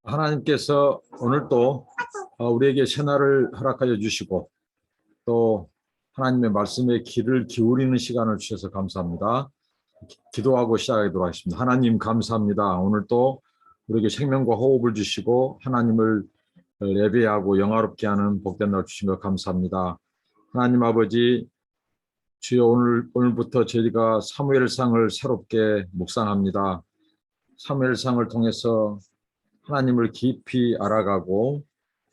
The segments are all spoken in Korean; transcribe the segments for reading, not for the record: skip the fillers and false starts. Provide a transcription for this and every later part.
하나님께서 오늘도 우리에게 새날을 허락하여 주시고 또 하나님의 말씀에 귀를 기울이는 시간을 주셔서 감사합니다. 기도하고 시작하도록 하겠습니다. 하나님 감사합니다. 오늘도 우리에게 생명과 호흡을 주시고 하나님을 예배하고 영화롭게 하는 복된 날 주신 것 감사합니다. 하나님 아버지, 주여 오늘부터 저희가 사무엘상을 새롭게 묵상합니다. 사무엘상을 통해서 하나님을 깊이 알아가고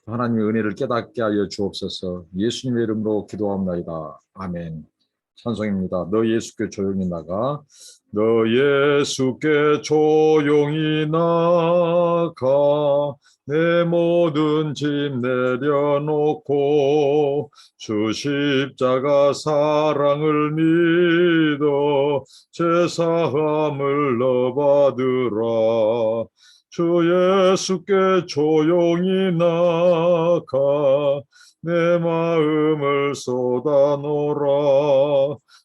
하나님의 은혜를 깨닫게 하여 주옵소서. 예수님의 이름으로 기도합니다. 아멘. 찬송입니다. 너 예수께 조용히 나가. 너 예수께 조용히 나가. 내 모든 짐 내려놓고 주 십자가 사랑을 믿어 제사함을 너 받으라. 주 예수께 조용히 나가 내 마음을 쏟아놓으라.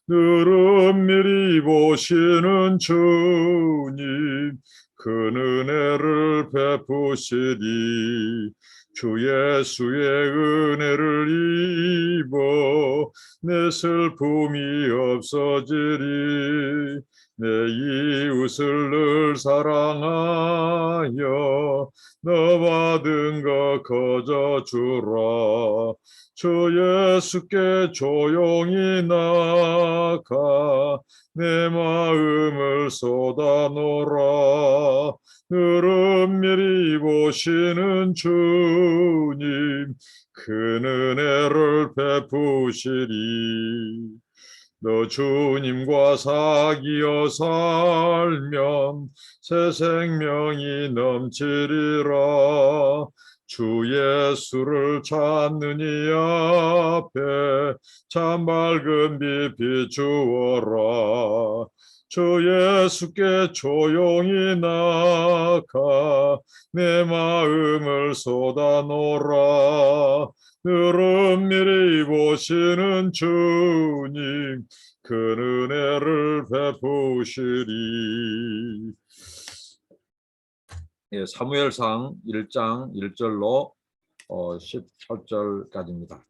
늘 은밀히 보시는 주님 큰 은혜를 베푸시리. 주 예수의 은혜를 입어 내 슬픔이 없어지리. 내 이웃을 늘 사랑하여 너 받은 것 거저 주라. 주 예수께 조용히 나가 내 마음을 쏟아놓으라. 늘 은밀히 보시는 주님 큰 은혜를 베푸시리. 너 주님과 사귀어 살면 새 생명이 넘치리라. 주 예수를 찾는 이 앞에 참 밝은 빛 비추어라. 주 예수께 조용히 나가 내 마음을 쏟아놓으라. 늘 은밀히 보시는 주님 큰 은혜를 베푸시리. 사무엘상 1장 1절로 18절까지입니다.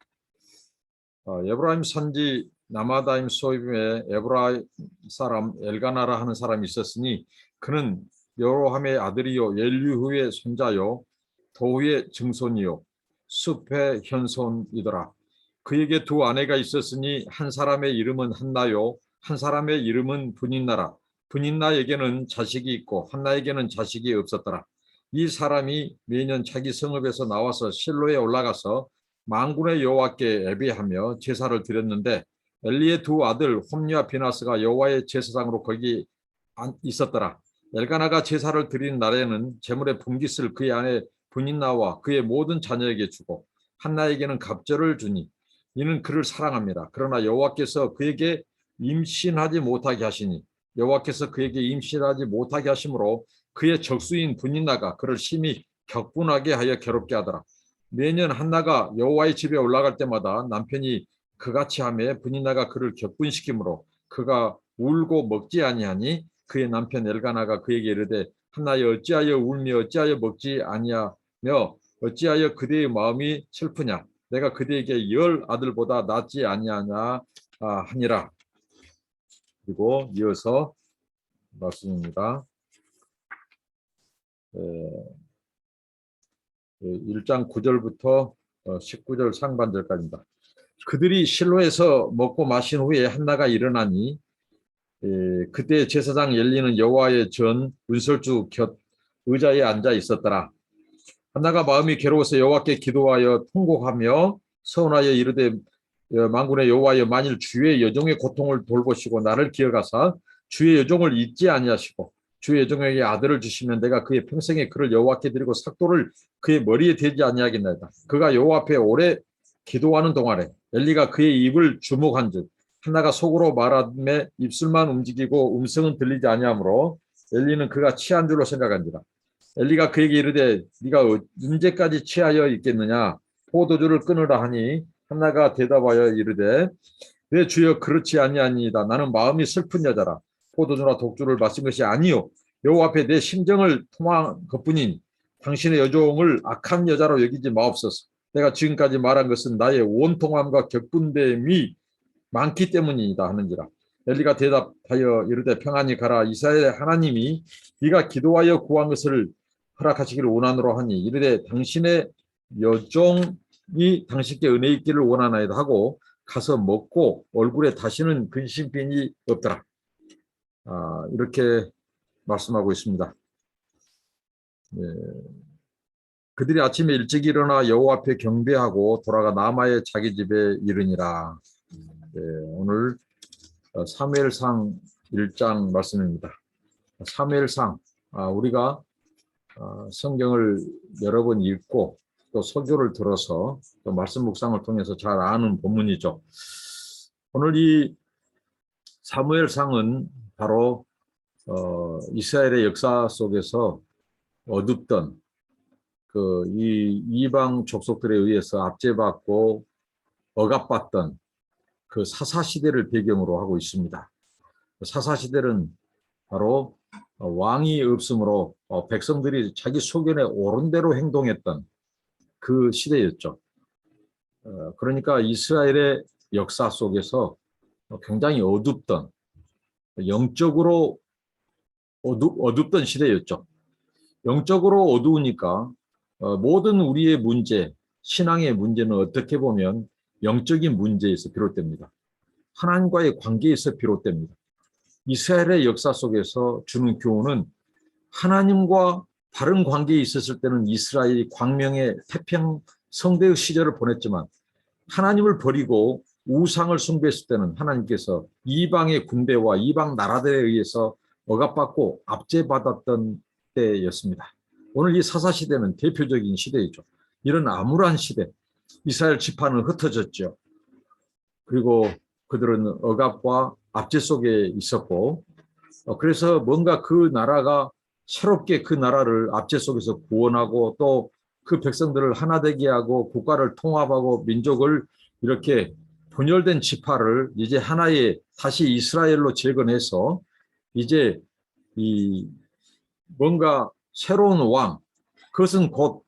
에브라임 산지 나마다임 소임에 에브라임 사람 엘가나라 하는 사람이 있었으니 그는 여로함의 아들이요 엘리후의 손자요 도후의 증손이요 숲의 현손이더라. 그에게 두 아내가 있었으니 한 사람의 이름은 한나요 한 사람의 이름은 분인나라. 분인나에게는 자식이 있고 한나에게는 자식이 없었더라. 이 사람이 매년 자기 성읍에서 나와서 실로에 올라가서 만군의 여호와께 예배하며 제사를 드렸는데 엘리의 두 아들 홈리와 비나스가 여호와의 제사장으로 거기 있었더라. 엘가나가 제사를 드린 날에는 제물의 분깃을 그의 아내 분인나와 그의 모든 자녀에게 주고 한나에게는 갑절을 주니 이는 그를 사랑합니다. 그러나 여호와께서 그에게 임신하지 못하게 하시니 여호와께서 그에게 임신하지 못하게 하심으로 그의 적수인 분인나가 그를 심히 격분하게 하여 괴롭게 하더라. 매년 한나가 여호와의 집에 올라갈 때마다 남편이 그같이 하며 분인나가 그를 격분시키므로 그가 울고 먹지 아니하니 그의 남편 엘가나가 그에게 이르되 한나여 어찌하여 울며 어찌하여 먹지 아니하며 어찌하여 그대의 마음이 슬프냐. 내가 그대에게 10 아들보다 낫지 아니하냐 하니라. 그리고 이어서 말씀입니다. 1장 9절부터 19절 상반절까지입니다. 그들이 실로에서 먹고 마신 후에 한나가 일어나니 그때 제사장 엘리는 여호와의 전 운설주 곁 의자에 앉아 있었더라. 한나가 마음이 괴로워서 여호와께 기도하여 통곡하며 서운하여 이르되 만군의 여호와여 만일 주의 여종의 고통을 돌보시고 나를 기억하사 주의 여종을 잊지 아니하시고 주의 여종에게 아들을 주시면 내가 그의 평생에 그를 여호와께 드리고 삭도를 그의 머리에 대지 아니하겠나이다. 그가 여호와 앞에 오래 기도하는 동안에 엘리가 그의 입을 주목한즉 한나가 속으로 말하며 입술만 움직이고 음성은 들리지 아니하므로 엘리는 그가 취한 줄로 생각한지라. 엘리가 그에게 이르되 네가 언제까지 취하여 있겠느냐. 포도주를 끊으라 하니 한나가 대답하여 이르되 내 주여 그렇지 아니하니이다. 나는 마음이 슬픈 여자라. 포도주나 독주를 마신 것이 아니요 여호와 앞에 내 심정을 통한 것뿐이니 당신의 여종을 악한 여자로 여기지 마옵소서. 내가 지금까지 말한 것은 나의 원통함과 격분됨이 많기 때문이다 하는지라. 엘리가 대답하여 이르되 평안히 가라. 이스라엘의 하나님이 네가 기도하여 구한 것을 허락하시기를 원하노라 하니 이르되 당신의 여종이 당신께 은혜 있기를 원하나이다 하고 가서 먹고 얼굴에 다시는 근심병이 없더라. 이렇게 말씀하고 있습니다. 네. 그들이 아침에 일찍 일어나 여호와 앞에 경배하고 돌아가 라마의 자기 집에 이르니라. 네, 오늘 사무엘상 1장 말씀입니다. 사무엘상, 우리가 성경을 여러 번 읽고 또 설교를 들어서 또 말씀 묵상을 통해서 잘 아는 본문이죠. 오늘 이 사무엘상은 바로 이스라엘의 역사 속에서 어둡던 이 이방 족속들에 의해서 압제받고 억압받던 그 사사시대를 배경으로 하고 있습니다. 사사시대는 바로 왕이 없으므로 백성들이 자기 소견에 옳은 대로 행동했던 그 시대였죠. 그러니까 이스라엘의 역사 속에서 굉장히 어둡던, 영적으로 어둡던 시대였죠. 영적으로 어두우니까 모든 우리의 문제, 신앙의 문제는 어떻게 보면 영적인 문제에서 비롯됩니다. 하나님과의 관계에서 비롯됩니다. 이스라엘의 역사 속에서 주는 교훈은 하나님과 바른 관계에 있었을 때는 이스라엘이 광명의 태평 성대의 시절을 보냈지만 하나님을 버리고 우상을 숭배했을 때는 하나님께서 이방의 군대와 이방 나라들에 의해서 억압받고 압제받았던 때였습니다. 오늘 이 사사시대는 대표적인 시대이죠. 이런 암울한 시대, 이스라엘 지파는 흩어졌죠. 그리고 그들은 억압과 압제 속에 있었고, 그래서 뭔가 그 나라가 새롭게 그 나라를 압제 속에서 구원하고 또 그 백성들을 하나 되게 하고 국가를 통합하고 민족을 이렇게 분열된 지파를 이제 하나의 다시 이스라엘로 재건해서 이제 이 뭔가 새로운 왕, 그것은 곧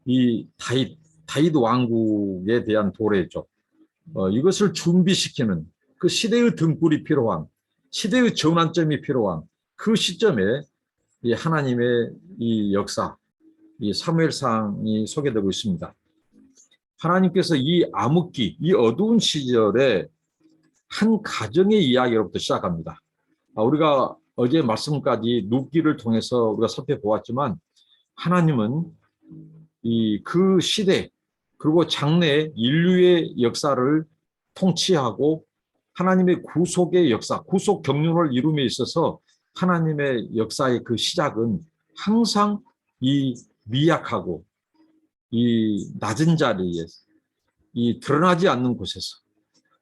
이 다윗 왕국에 대한 도래죠. 이것을 준비시키는 그 시대의 등불이 필요한, 시대의 전환점이 필요한 그 시점에 이 하나님의 이 역사, 이 사무엘상이 소개되고 있습니다. 하나님께서 이 암흑기, 이 어두운 시절에 한 가정의 이야기로부터 시작합니다. 우리가 어제 말씀까지 룻기를 통해서 우리가 살펴보았지만 하나님은 그 시대 그리고 장래 인류의 역사를 통치하고 하나님의 구속의 역사, 구속 경륜을 이룸에 있어서 하나님의 역사의 그 시작은 항상 이 미약하고 이 낮은 자리에 이 드러나지 않는 곳에서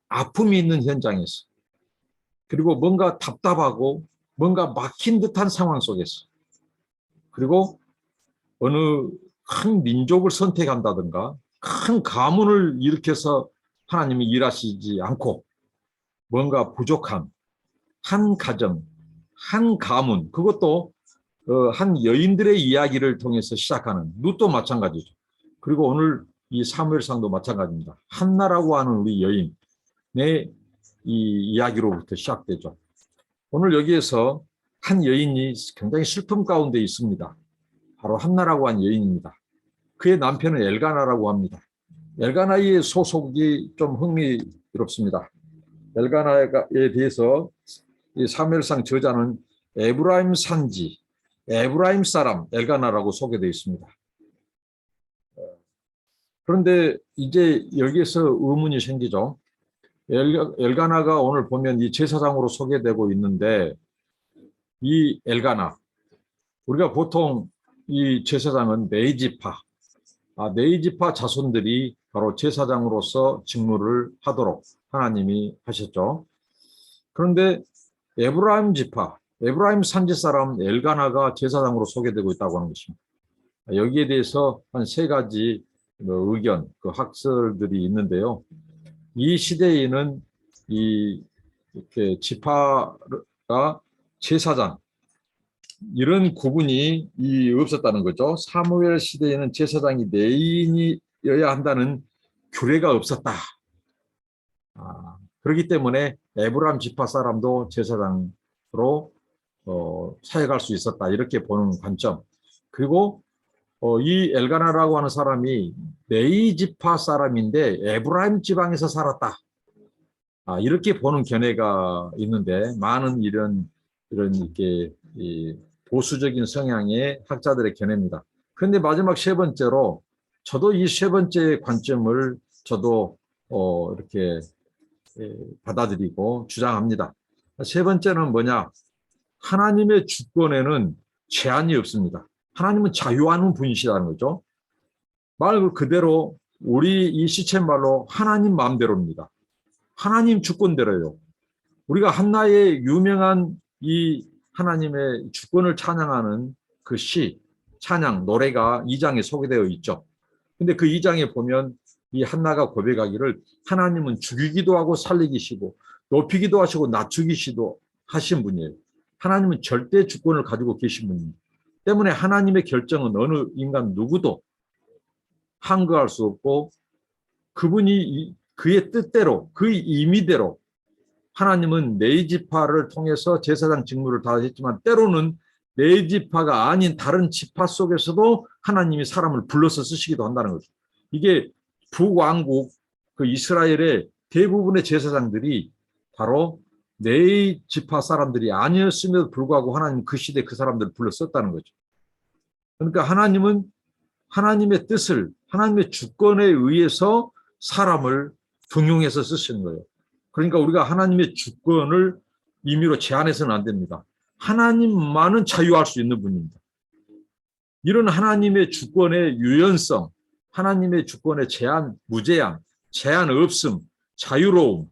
아픔이 있는 현장에서 그리고 뭔가 답답하고 뭔가 막힌 듯한 상황 속에서 그리고 어느 큰 민족을 선택한다든가 큰 가문을 일으켜서 하나님이 일하시지 않고 뭔가 부족한 한 가정, 한 가문, 그것도 한 여인들의 이야기를 통해서 시작하는 룻도 마찬가지죠. 그리고 오늘 이 사무엘상도 마찬가지입니다. 한나라고 하는 우리 여인의 이 이야기로부터 시작되죠. 오늘 여기에서 한 여인이 굉장히 슬픔 가운데 있습니다. 바로 한나라고 하는 여인입니다. 그의 남편은 엘가나라고 합니다. 엘가나의 소속이 좀 흥미롭습니다. 엘가나에 대해서 이 사무엘상 저자는 에브라임 산지, 에브라임 사람 엘가나라고 소개되어 있습니다. 그런데 이제 여기에서 의문이 생기죠. 엘가나가 오늘 보면 이 제사장으로 소개되고 있는데 이 엘가나, 우리가 보통 이 제사장은 네이지파, 네이지파 자손들이 바로 제사장으로서 직무를 하도록 하나님이 하셨죠. 그런데 에브라임 지파, 에브라임 산지 사람 엘가나가 제사장으로 소개되고 있다고 하는 것입니다. 여기에 대해서 한 세 가지 의견, 그 학설들이 있는데요. 이 시대에는 이렇게 지파가 제사장, 이런 구분이 없었다는 거죠. 사무엘 시대에는 제사장이 레인이어야 한다는 규례가 없었다. 그렇기 때문에 에브라임 지파 사람도 제사장으로 사역할 수 있었다. 이렇게 보는 관점. 그리고 이 엘가나라고 하는 사람이 레위 지파 사람인데 에브라임 지방에서 살았다. 이렇게 보는 견해가 있는데 많은 이런 이렇게 보수적인 성향의 학자들의 견해입니다. 그런데 마지막 세 번째로 저도 이 세 번째 관점을 저도 이렇게 받아들이고 주장합니다. 세 번째는 뭐냐? 하나님의 주권에는 제한이 없습니다. 하나님은 자유하는 분이시라는 거죠. 말 그대로 우리 이 시쳇말로 하나님 마음대로입니다. 하나님 주권대로요. 우리가 한나의 유명한 이 하나님의 주권을 찬양하는 그 시, 찬양, 노래가 2장에 소개되어 있죠. 근데 그 2장에 보면 이 한나가 고백하기를 하나님은 죽이기도 하고 살리기시고 높이기도 하시고 낮추기시도 하신 분이에요. 하나님은 절대 주권을 가지고 계신 분입니다. 때문에 하나님의 결정은 어느 인간 누구도 항거할 수 없고 그분이 그의 뜻대로 그의 임의대로 하나님은 네 지파를 통해서 제사장 직무를 다 했지만 때로는 네 지파가 아닌 다른 지파 속에서도 하나님이 사람을 불러서 쓰시기도 한다는 거죠. 이게 북왕국 그 이스라엘의 대부분의 제사장들이 바로 네 지파 사람들이 아니었음에도 불구하고 하나님 그 시대에 그 사람들을 불러 썼다는 거죠. 그러니까 하나님은 하나님의 뜻을 하나님의 주권에 의해서 사람을 등용해서 쓰시는 거예요. 그러니까 우리가 하나님의 주권을 임의로 제한해서는 안 됩니다. 하나님만은 자유할 수 있는 분입니다. 이런 하나님의 주권의 유연성, 하나님의 주권의 제한, 무제한, 제한 없음, 자유로움,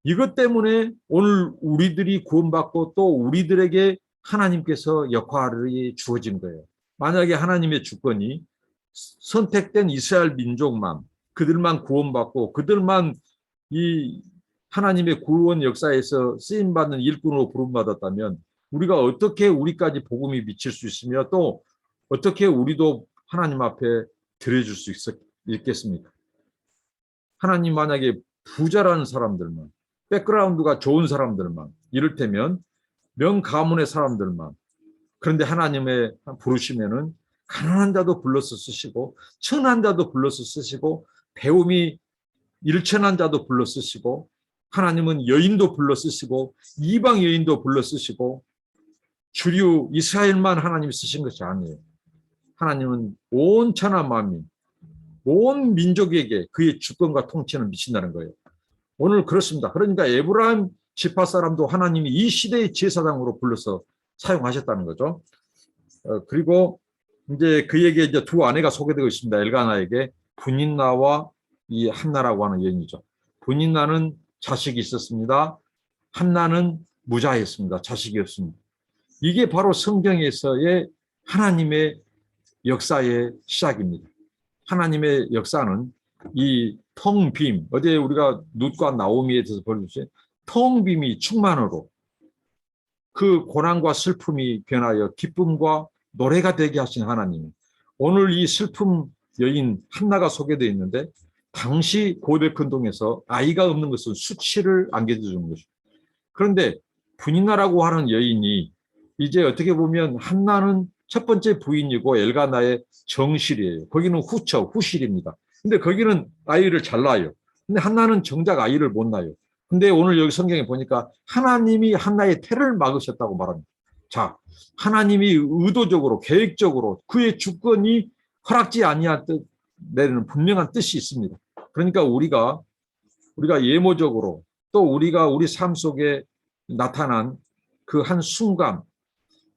이것 때문에 오늘 우리들이 구원받고 또 우리들에게 하나님께서 역할이 주어진 거예요. 만약에 하나님의 주권이 선택된 이스라엘 민족만, 그들만 구원받고 그들만 이 하나님의 구원 역사에서 쓰임받는 일꾼으로 부름받았다면 우리가 어떻게 우리까지 복음이 미칠 수 있으며 또 어떻게 우리도 하나님 앞에 드려줄 수 있겠습니까? 하나님 만약에 부자라는 사람들만, 백그라운드가 좋은 사람들만, 이를테면 명가문의 사람들만, 그런데 하나님의 부르시면은 가난한 자도 불러서 쓰시고 천한 자도 불러서 쓰시고 배움이 일천한 자도 불러 쓰시고 하나님은 여인도 불러 쓰시고 이방 여인도 불러 쓰시고 주류 이스라엘만 하나님이 쓰신 것이 아니에요. 하나님은 온 천하 만민, 온 민족에게 그의 주권과 통치를 미친다는 거예요. 오늘 그렇습니다. 그러니까 에브라임 지파 사람도 하나님이 이 시대의 제사장으로 불러서 사용하셨다는 거죠. 그리고 이제 그에게 이제 두 아내가 소개되고 있습니다. 엘가나에게 분인나와 이 한나라고 하는 여인이죠. 분인나는 자식이 있었습니다. 한나는 무자였습니다. 자식이 없습니다. 이게 바로 성경에서의 하나님의 역사의 시작입니다. 하나님의 역사는 이 텅빔, 어제 우리가 룻과 나오미에 대해서 보여주신 텅빔이 충만으로 그 고난과 슬픔이 변하여 기쁨과 노래가 되게 하신 하나님. 오늘 이 슬픔 여인 한나가 소개되어 있는데 당시 고대 근동에서 아이가 없는 것은 수치를 안겨주는 것입니다. 그런데 분인나라고 하는 여인이 이제 어떻게 보면 한나는 첫 번째 부인이고 엘가나의 정실이에요. 거기는 후실입니다. 근데 거기는 아이를 잘 낳아요. 근데 한나는 정작 아이를 못 낳아요. 근데 오늘 여기 성경에 보니까 하나님이 한나의 태를 막으셨다고 말합니다. 자, 하나님이 의도적으로 계획적으로 그의 주권이 허락지 아니한 뜻 내는 분명한 뜻이 있습니다. 그러니까 우리가 예모적으로 또 우리가 우리 삶 속에 나타난 그 한 순간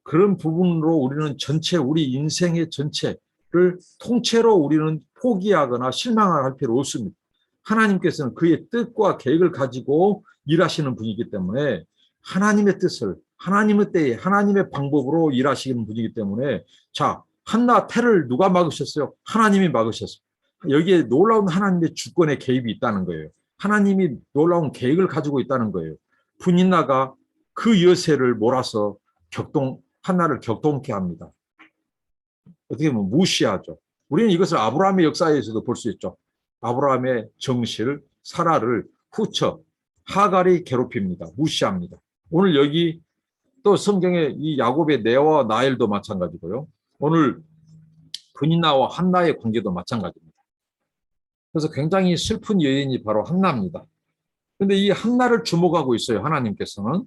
그런 부분으로 우리는 전체 우리 인생의 전체를 통째로 우리는 포기하거나 실망을 할 필요 없습니다. 하나님께서는 그의 뜻과 계획을 가지고 일하시는 분이기 때문에 하나님의 뜻을 하나님의 때에 하나님의 방법으로 일하시는 분이기 때문에 자, 한나 태를 누가 막으셨어요? 하나님이 막으셨어요. 여기에 놀라운 하나님의 주권의 개입이 있다는 거예요. 하나님이 놀라운 계획을 가지고 있다는 거예요. 분인나가 그 여세를 몰아서 한나를 격동케 합니다. 어떻게 보면 무시하죠. 우리는 이것을 아브라함의 역사에서도 볼 수 있죠. 아브라함의 정실, 사라를 후처, 하갈이 괴롭힙니다. 무시합니다. 오늘 여기 또 성경의 이 야곱의 네와 나엘도 마찬가지고요. 오늘 브니나와 한나의 관계도 마찬가지입니다. 그래서 굉장히 슬픈 여인이 바로 한나입니다. 그런데 이 한나를 주목하고 있어요. 하나님께서는.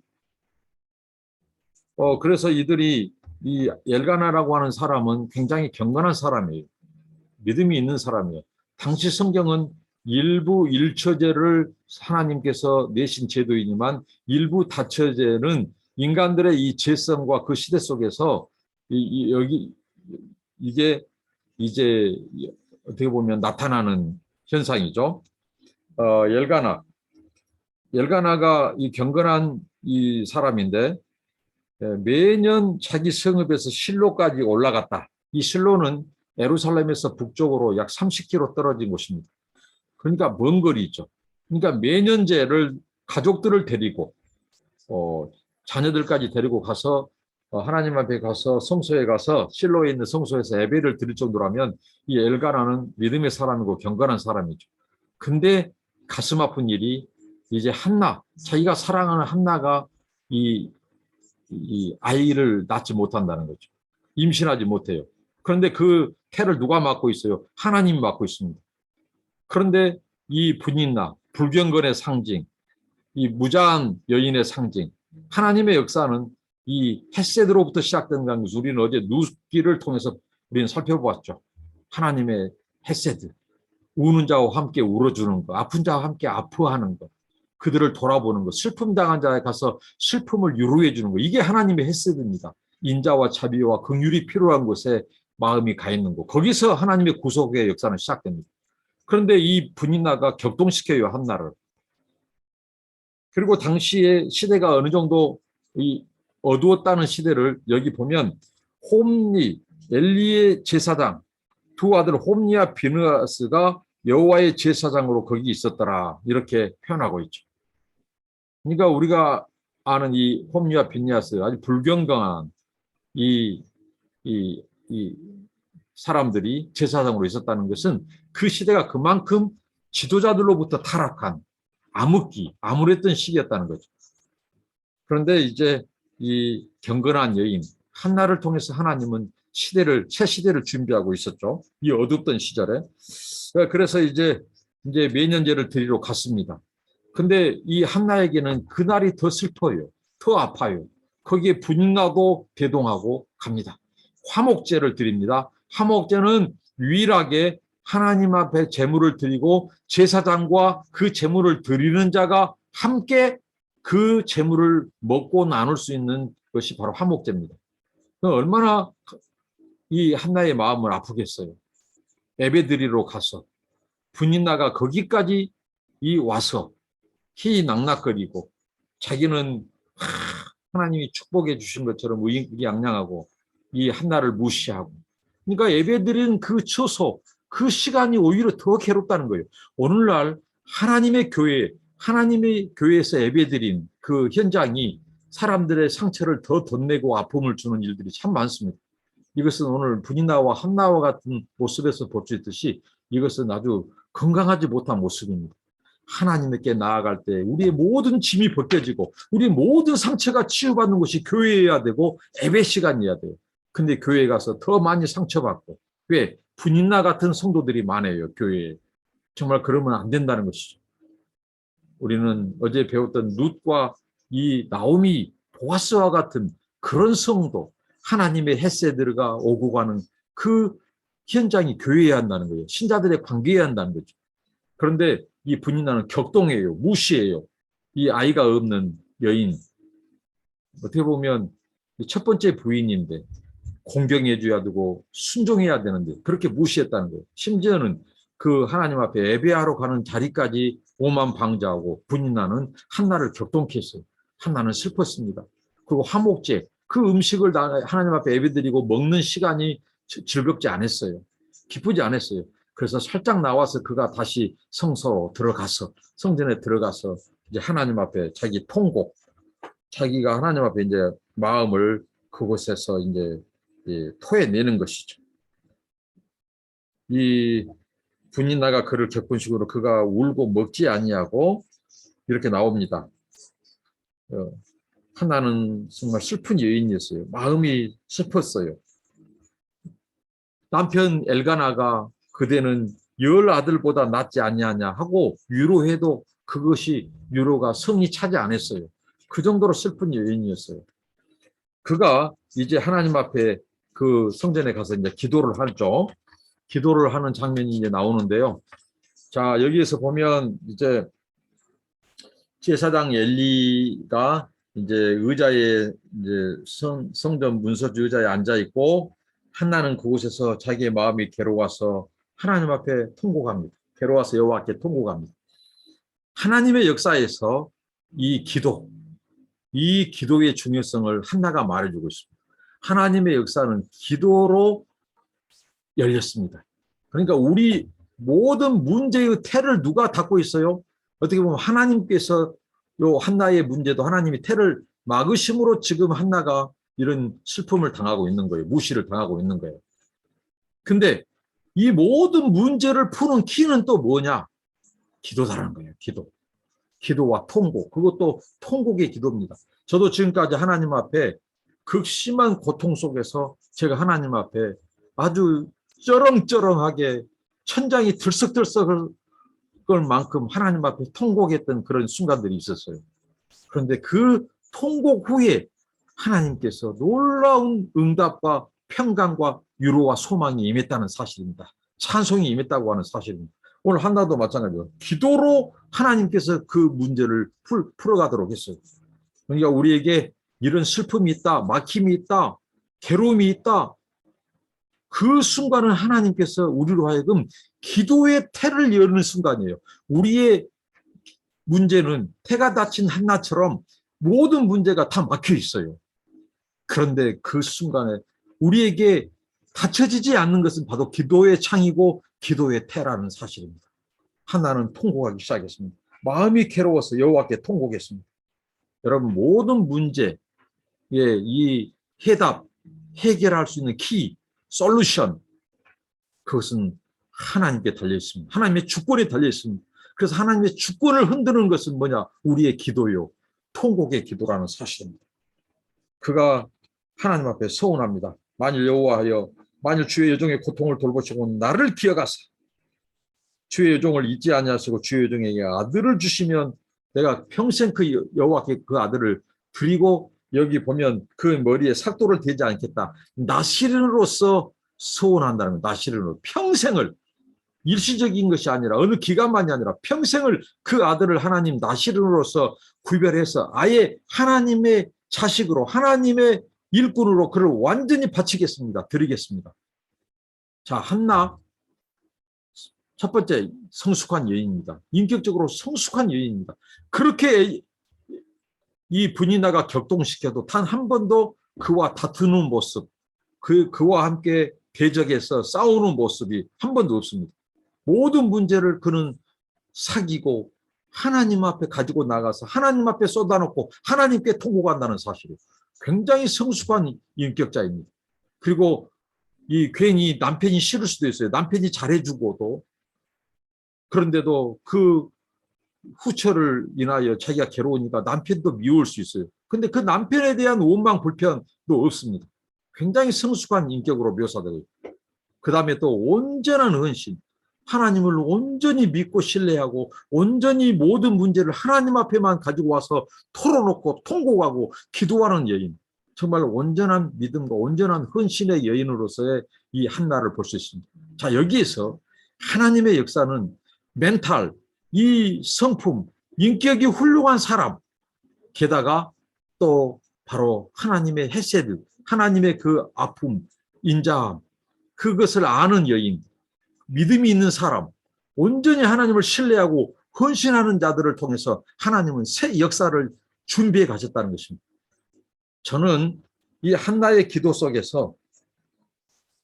그래서 이들이 이 엘가나라고 하는 사람은 굉장히 경건한 사람이에요. 믿음이 있는 사람이에요. 당시 성경은 일부 일처제를 하나님께서 내신 제도이지만 일부 다처제는 인간들의 이 죄성과 그 시대 속에서 여기 이게 이제 어떻게 보면 나타나는 현상이죠. 엘가나가 이 경건한 이 사람인데 매년 자기 성읍에서 실로까지 올라갔다. 이 실로는 예루살렘에서 북쪽으로 약 30km 떨어진 곳입니다. 그러니까 먼 거리죠. 그러니까 매년제를 가족들을 데리고 자녀들까지 데리고 가서 하나님 앞에 가서 성소에 가서 실로에 있는 성소에서 예배를 드릴 정도라면 이 엘가나는 믿음의 사람이고 경건한 사람이죠. 근데 가슴 아픈 일이 이제 한나, 자기가 사랑하는 한나가 이 아이를 낳지 못한다는 거죠. 임신하지 못해요. 그런데 그 태를 누가 맡고 있어요? 하나님이 맡고 있습니다. 그런데 이 분인나, 불경건의 상징, 이 무자한 여인의 상징, 하나님의 역사는 이 헤세드로부터 시작된다는 것을 우리는 어제 누기를 통해서 우리는 살펴보았죠. 하나님의 헤세드, 우는 자와 함께 울어주는 것, 아픈 자와 함께 아파하는 것, 그들을 돌아보는 것, 슬픔 당한 자에 가서 슬픔을 유로해 주는 것, 이게 하나님의 헤세드입니다. 인자와 자비와 긍휼이 필요한 곳에 마음이 가 있는 곳, 거기서 하나님의 구속의 역사는 시작됩니다. 그런데 이 분인나가 격동시켜요, 한나를. 그리고 당시의 시대가 어느 정도 어두웠다는 시대를 여기 보면 홈리, 엘리의 제사장, 두 아들 홈리와 비느하스가 여호와의 제사장으로 거기 있었더라, 이렇게 표현하고 있죠. 그러니까 우리가 아는 이 홈리와 비느하스, 아주 불경건한 이 사람들이 제사장으로 있었다는 것은 그 시대가 그만큼 지도자들로부터 타락한 암울했던 시기였다는 거죠. 그런데 이제 이 경건한 여인 한나를 통해서 하나님은 새 시대를 준비하고 있었죠. 이 어둡던 시절에. 그래서 이제 매년제를 드리러 갔습니다. 근데 이 한나에게는 그날이 더 슬퍼요. 더 아파요. 거기에 분나도 대동하고 갑니다. 화목제를 드립니다. 화목제는 유일하게 하나님 앞에 제물을 드리고 제사장과 그 제물을 드리는 자가 함께 그 제물을 먹고 나눌 수 있는 것이 바로 화목제입니다. 얼마나 이 한나의 마음을 아프겠어요. 예배드리러 가서 분인나가 거기까지 와서 희낙낙거리고 자기는 하나님이 축복해 주신 것처럼 의기양양하고 이 한나를 무시하고, 그러니까 예배드리는 그 처소, 그 시간이 오히려 더 괴롭다는 거예요. 오늘날 하나님의 교회에서 예배드린 그 현장이 사람들의 상처를 더 덧내고 아픔을 주는 일들이 참 많습니다. 이것은 오늘 분인나와 한나와 같은 모습에서 볼 수 있듯이 이것은 아주 건강하지 못한 모습입니다. 하나님께 나아갈 때 우리의 모든 짐이 벗겨지고 우리 모든 상처가 치유받는 것이 교회여야 되고 예배 시간이어야 돼요. 근데 교회에 가서 더 많이 상처받고, 왜? 분인나 같은 성도들이 많아요, 교회에. 정말 그러면 안 된다는 것이죠. 우리는 어제 배웠던 룻과 이 나오미, 보아스와 같은 그런 성도, 하나님의 헤세드가 오고 가는 그 현장이 교회여야 한다는 거예요. 신자들의 관계여야 한다는 거죠. 그런데 이 분인나는 격동해요. 무시해요. 이 아이가 없는 여인. 어떻게 보면 첫 번째 부인인데 공경해줘야 되고 순종해야 되는데 그렇게 무시했다는 거예요. 심지어는 그 하나님 앞에 예배하러 가는 자리까지 오만방자하고 분인나는 한나를 격동케 했어요. 한나는 슬펐습니다. 그리고 화목제, 그 음식을 하나님 앞에 예배드리고 먹는 시간이 즐겁지 않았어요. 기쁘지 않았어요. 그래서 살짝 나와서 그가 다시 성전에 들어가서 이제 하나님 앞에 자기 통곡, 자기가 하나님 앞에 이제 마음을 그곳에서 이제 토해내는 것이죠. 이 분이나가 그를 겪은 식으로 그가 울고 먹지 아니하고 이렇게 나옵니다. 하나는 정말 슬픈 여인이었어요. 마음이 슬펐어요. 남편 엘가나가 그대는 10아들보다 낫지 아니하냐 하고 위로해도 그것이 위로가 성이 차지 않았어요. 그 정도로 슬픈 여인이었어요. 그가 이제 하나님 앞에 그 성전에 가서 이제 기도를 하죠. 기도를 하는 장면이 이제 나오는데요. 자, 여기에서 보면 이제 제사장 엘리가 이제 의자에 이제 성전 문서주 의자에 앉아 있고 한나는 그곳에서 자기의 마음이 괴로워서 하나님 앞에 통곡합니다. 괴로워서 여호와께 통곡합니다. 하나님의 역사에서 이 기도의 중요성을 한나가 말해주고 있습니다. 하나님의 역사는 기도로 열렸습니다. 그러니까 우리 모든 문제의 태를 누가 닫고 있어요? 어떻게 보면 하나님께서 요 한나의 문제도 하나님이 태를 막으심으로 지금 한나가 이런 슬픔을 당하고 있는 거예요. 무시를 당하고 있는 거예요. 근데 이 모든 문제를 푸는 키는 또 뭐냐? 기도다라는 거예요. 기도와 통곡. 그것도 통곡의 기도입니다. 저도 지금까지 하나님 앞에 극심한 고통 속에서 제가 하나님 앞에 아주 쩌렁쩌렁하게 천장이 들썩들썩할 만큼 하나님 앞에 통곡했던 그런 순간들이 있었어요. 그런데 그 통곡 후에 하나님께서 놀라운 응답과 평강과 위로와 소망이 임했다는 사실입니다. 찬송이 임했다고 하는 사실입니다. 오늘 한나도 마찬가지로 기도로 하나님께서 그 문제를 풀어가도록 했어요. 그러니까 우리에게 이런 슬픔이 있다, 막힘이 있다, 괴로움이 있다. 그 순간은 하나님께서 우리로 하여금 기도의 태를 여는 순간이에요. 우리의 문제는 태가 닫힌 한나처럼 모든 문제가 다 막혀 있어요. 그런데 그 순간에 우리에게 닫혀지지 않는 것은 바로 기도의 창이고 기도의 태라는 사실입니다. 한나는 통곡하기 시작했습니다. 마음이 괴로워서 여호와께 통곡했습니다. 여러분 모든 문제에 이 해결할 수 있는 키, 솔루션 그것은 하나님께 달려 있습니다. 하나님의 주권에 달려 있습니다. 그래서 하나님의 주권을 흔드는 것은 뭐냐? 우리의 기도요. 통곡의 기도라는 사실입니다. 그가 하나님 앞에 서원합니다. 만일 여호와하여 만일 주의 여종의 고통을 돌보시고 나를 기억하사 주의 여종을 잊지 아니하시고 주의 여종에게 아들을 주시면 내가 평생 그 여호와께 그 아들을 드리고 여기 보면 그 머리에 삭도를 대지 않겠다. 나시린으로서 서원한다는 거예요. 나시린으로 평생을 일시적인 것이 아니라 어느 기간만이 아니라 평생을 그 아들을 하나님 나시린으로서 구별해서 아예 하나님의 자식으로 하나님의 일꾼으로 그를 완전히 바치겠습니다. 드리겠습니다. 자, 한나 첫 번째 성숙한 여인입니다. 인격적으로 성숙한 여인입니다. 그렇게 이 분이나가 격동시켜도 단 한 번도 그와 다투는 모습, 그와 함께 대적해서 싸우는 모습이 한 번도 없습니다. 모든 문제를 그는 사귀고 하나님 앞에 가지고 나가서 하나님 앞에 쏟아놓고 하나님께 통곡한다는 사실이에요. 굉장히 성숙한 인격자입니다. 그리고 이 괜히 남편이 싫을 수도 있어요. 남편이 잘해주고도 그런데도 그 후처를 인하여 자기가 괴로우니까 남편도 미울 수 있어요. 근데 그 남편에 대한 원망 불편도 없습니다. 굉장히 성숙한 인격으로 묘사되고 있고 그 다음에 또 온전한 헌신, 하나님을 온전히 믿고 신뢰하고 온전히 모든 문제를 하나님 앞에만 가지고 와서 털어놓고 통곡하고 기도하는 여인, 정말 온전한 믿음과 온전한 헌신의 여인으로서의 이 한나를 볼 수 있습니다. 자, 여기에서 하나님의 역사는 멘탈, 이 성품, 인격이 훌륭한 사람, 게다가 또 바로 하나님의 헤세드, 하나님의 그 아픔, 인자함, 그것을 아는 여인, 믿음이 있는 사람, 온전히 하나님을 신뢰하고 헌신하는 자들을 통해서 하나님은 새 역사를 준비해 가셨다는 것입니다. 저는 이 한나의 기도 속에서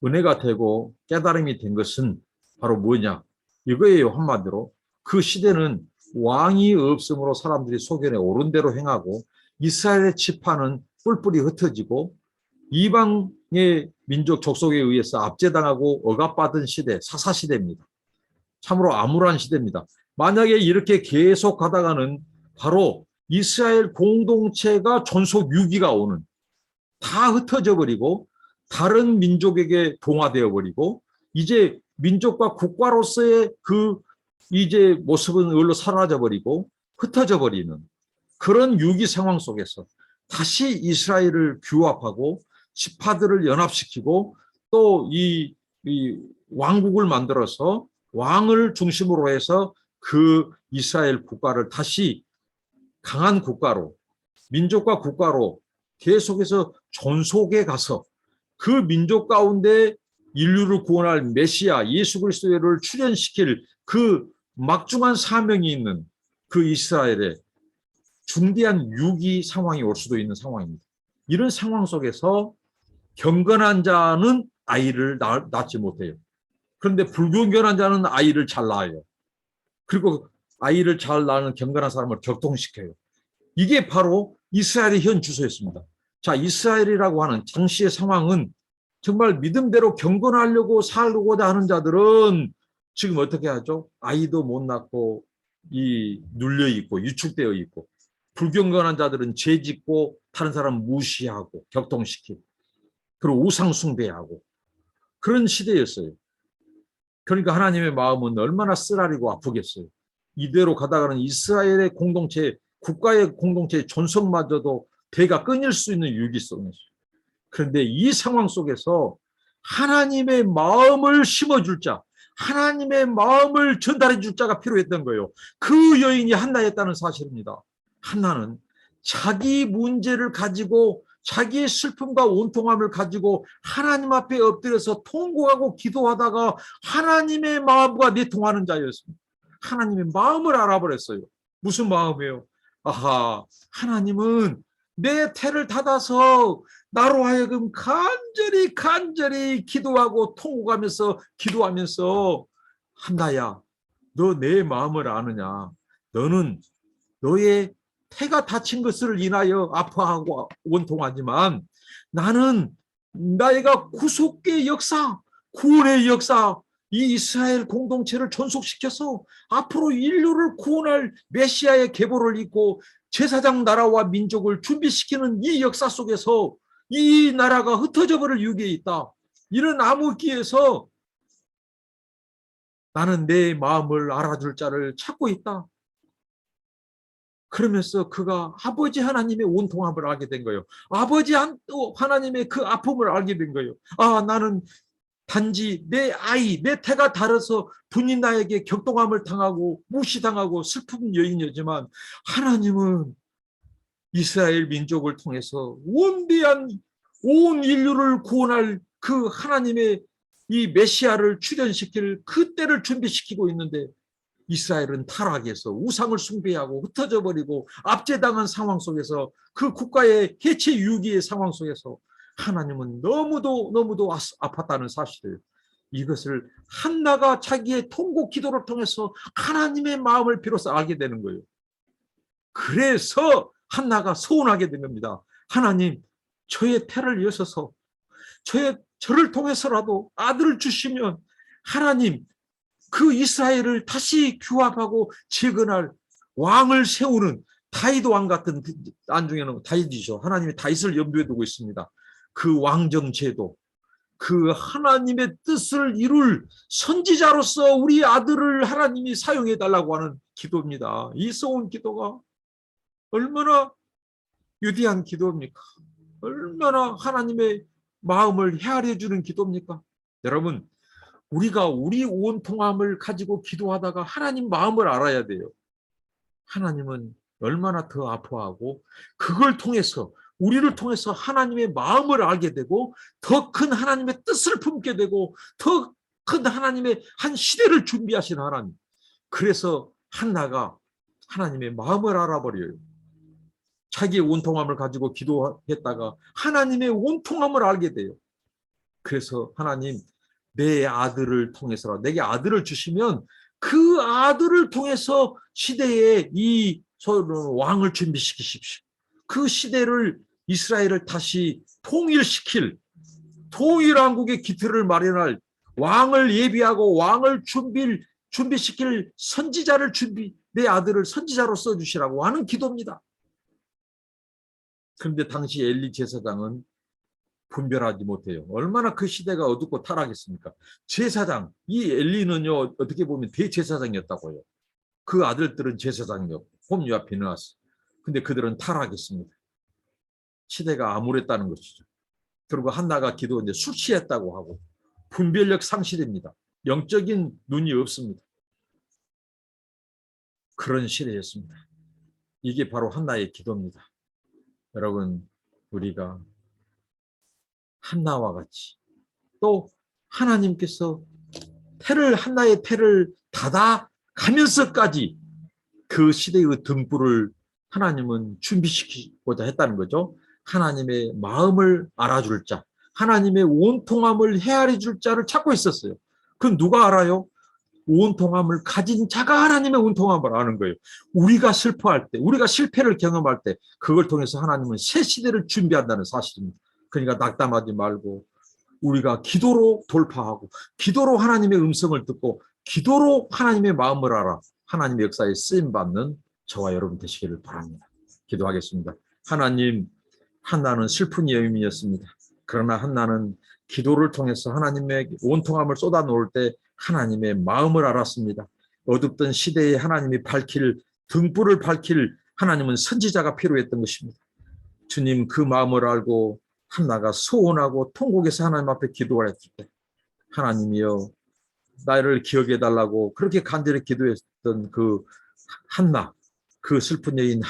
은혜가 되고 깨달음이 된 것은 바로 뭐냐? 이거예요. 한마디로. 그 시대는 왕이 없으므로 사람들이 소견에 옳은 대로 행하고 이스라엘의 지파는 뿔뿔이 흩어지고 이방의 민족 족속에 의해서 압제당하고 억압받은 시대, 사사시대입니다. 참으로 암울한 시대입니다. 만약에 이렇게 계속 가다가는 바로 이스라엘 공동체가 전속 유기가 오는, 다 흩어져 버리고 다른 민족에게 동화되어 버리고 이제 민족과 국가로서의 그 이제 모습은 을로 사라져 버리고 흩어져 버리는 그런 유기 상황 속에서 다시 이스라엘을 규합하고 지파들을 연합시키고 또 이 왕국을 만들어서 왕을 중심으로 해서 그 이스라엘 국가를 다시 강한 국가로, 민족과 국가로 계속해서 전속에 가서 그 민족 가운데 인류를 구원할 메시아 예수 그리스도를 출현시킬 그 막중한 사명이 있는 그 이스라엘에 중대한 유기 상황이 올 수도 있는 상황입니다. 이런 상황 속에서 경건한 자는 아이를 낳지 못해요. 그런데 불경건한 자는 아이를 잘 낳아요. 그리고 아이를 잘 낳는 경건한 사람을 격통시켜요. 이게 바로 이스라엘의 현 주소였습니다. 자, 이스라엘이라고 하는 당시의 상황은 정말 믿음대로 경건하려고 살고자 하는 자들은 지금 어떻게 하죠? 아이도 못 낳고 눌려 있고 유축되어 있고, 불경건한 자들은 죄 짓고 다른 사람 무시하고 격통시키고 그리고 우상 숭배하고 그런 시대였어요. 그러니까 하나님의 마음은 얼마나 쓰라리고 아프겠어요. 이대로 가다가는 이스라엘의 공동체, 국가의 공동체의 존속마저도 대가 끊일 수 있는 위기 속에서. 그런데 이 상황 속에서 하나님의 마음을 심어줄 자, 하나님의 마음을 전달해 줄 자가 필요했던 거예요. 그 여인이 한나였다는 사실입니다. 한나는 자기 문제를 가지고 자기의 슬픔과 온통함을 가지고 하나님 앞에 엎드려서 통곡하고 기도하다가 하나님의 마음과 내통하는 자였습니다. 하나님의 마음을 알아버렸어요. 무슨 마음이에요? 아하, 하나님은 내 태를 닫아서 나로 하여금 간절히 기도하고 통곡하면서 기도하면서 한나야, 너 내 마음을 아느냐? 너는 너의 태가 다친 것을 인하여 아파하고 원통하지만 나는 나이가 구속의 역사, 구원의 역사, 이 이스라엘 공동체를 존속시켜서 앞으로 인류를 구원할 메시아의 계보를 잇고 제사장 나라와 민족을 준비시키는 이 역사 속에서 이 나라가 흩어져 버릴 위기에 있다. 이런 암흑기에서 나는 내 마음을 알아줄 자를 찾고 있다. 그러면서 그가 아버지 하나님의 온통함을 알게 된 거예요. 아버지 하나님의 그 아픔을 알게 된 거예요. 아, 나는 단지 내 아이, 내 태가 달아서 분이 나에게 격동함을 당하고 무시당하고 슬픈 여인이지만 하나님은 이스라엘 민족을 통해서 원대한 온 인류를 구원할 그 하나님의 이 메시아를 출현시킬 그 때를 준비시키고 있는데 이스라엘은 타락해서 우상을 숭배하고 흩어져 버리고 압제당한 상황 속에서 그 국가의 해체 위기의 상황 속에서 하나님은 너무도 아팠다는 사실을, 이것을 한나가 자기의 통곡 기도를 통해서 하나님의 마음을 비로소 알게 되는 거예요. 그래서 한나가 서운하게 된 겁니다. 하나님, 저의 태를 여셔서 저를 통해서라도 아들을 주시면 하나님 그 이스라엘을 다시 규합하고 재건할 왕을 세우는 다윗 왕 같은, 안중에는 다윗이죠. 하나님이 다윗을 염두에 두고 있습니다. 그 왕정 제도, 그 하나님의 뜻을 이룰 선지자로서 우리 아들을 하나님이 사용해 달라고 하는 기도입니다. 이 서운 기도가 얼마나 위대한 기도입니까? 얼마나 하나님의 마음을 헤아려 주는 기도입니까? 여러분, 우리가 우리 온통함을 가지고 기도하다가 하나님 마음을 알아야 돼요. 하나님은 얼마나 더 아파하고 그걸 통해서, 우리를 통해서 하나님의 마음을 알게 되고 더 큰 하나님의 뜻을 품게 되고 더 큰 하나님의 한 시대를 준비하신 하나님. 그래서 한나가 하나님의 마음을 알아버려요. 자기의 온통함을 가지고 기도했다가 하나님의 온통함을 알게 돼요. 그래서 하나님, 내 아들을 통해서 내게 아들을 주시면 그 아들을 통해서 시대에 이 왕을 준비시키십시오. 그 시대를 이스라엘을 다시 통일시킬 통일왕국의 기틀을 마련할 왕을 예비하고 왕을 준비시킬 선지자를 내 아들을 선지자로 써주시라고 하는 기도입니다. 그런데 당시 엘리 제사장은 분별하지 못해요. 얼마나 그 시대가 어둡고 타락했습니까? 제사장, 이 엘리는요, 어떻게 보면 대제사장이었다고요. 그 아들들은 제사장이었고, 홈리와 비느하스. 근데 그들은 타락했습니다. 시대가 암울했다는 것이죠. 그리고 한나가 기도했는데 술 취했다고 하고, 분별력 상실입니다. 영적인 눈이 없습니다. 그런 시대였습니다. 이게 바로 한나의 기도입니다. 여러분, 우리가 한나와 같이 또 하나님께서 한나의 태를 닫아가면서까지 그 시대의 등불을 하나님은 준비시키고자 했다는 거죠. 하나님의 마음을 알아줄 자, 하나님의 온통함을 헤아려 줄 자를 찾고 있었어요. 그건 누가 알아요? 온통함을 가진 자가 하나님의 온통함을 아는 거예요. 우리가 슬퍼할 때, 우리가 실패를 경험할 때 그걸 통해서 하나님은 새 시대를 준비한다는 사실입니다. 그러니까 낙담하지 말고 우리가 기도로 돌파하고 기도로 하나님의 음성을 듣고 기도로 하나님의 마음을 알아 하나님의 역사에 쓰임받는 저와 여러분 되시기를 바랍니다. 기도하겠습니다. 하나님, 한나는 슬픈 여인이었습니다. 그러나 한나는 기도를 통해서 하나님의 온통함을 쏟아놓을 때 하나님의 마음을 알았습니다. 어둡던 시대에 하나님이 등불을 밝힐 하나님은 선지자가 필요했던 것입니다. 주님, 그 마음을 알고 한나가 소원하고 통곡해서 하나님 앞에 기도를 했을 때 하나님이여 나를 기억해 달라고 그렇게 간절히 기도했던 그 한나, 그 슬픈 여인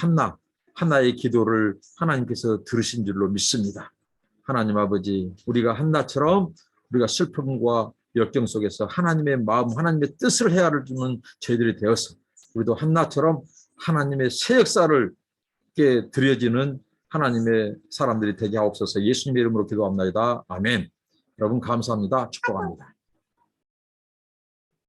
한나의 기도를 하나님께서 들으신 줄로 믿습니다. 하나님 아버지, 우리가 한나처럼 우리가 슬픔과 역경 속에서 하나님의 마음, 하나님의 뜻을 헤아려주는 저희들이 되어서 우리도 한나처럼 하나님의 새 역사를 드려지는 하나님의 사람들이 되게 하옵소서. 예수님의 이름으로 기도합니다. 아멘. 여러분 감사합니다. 축복합니다.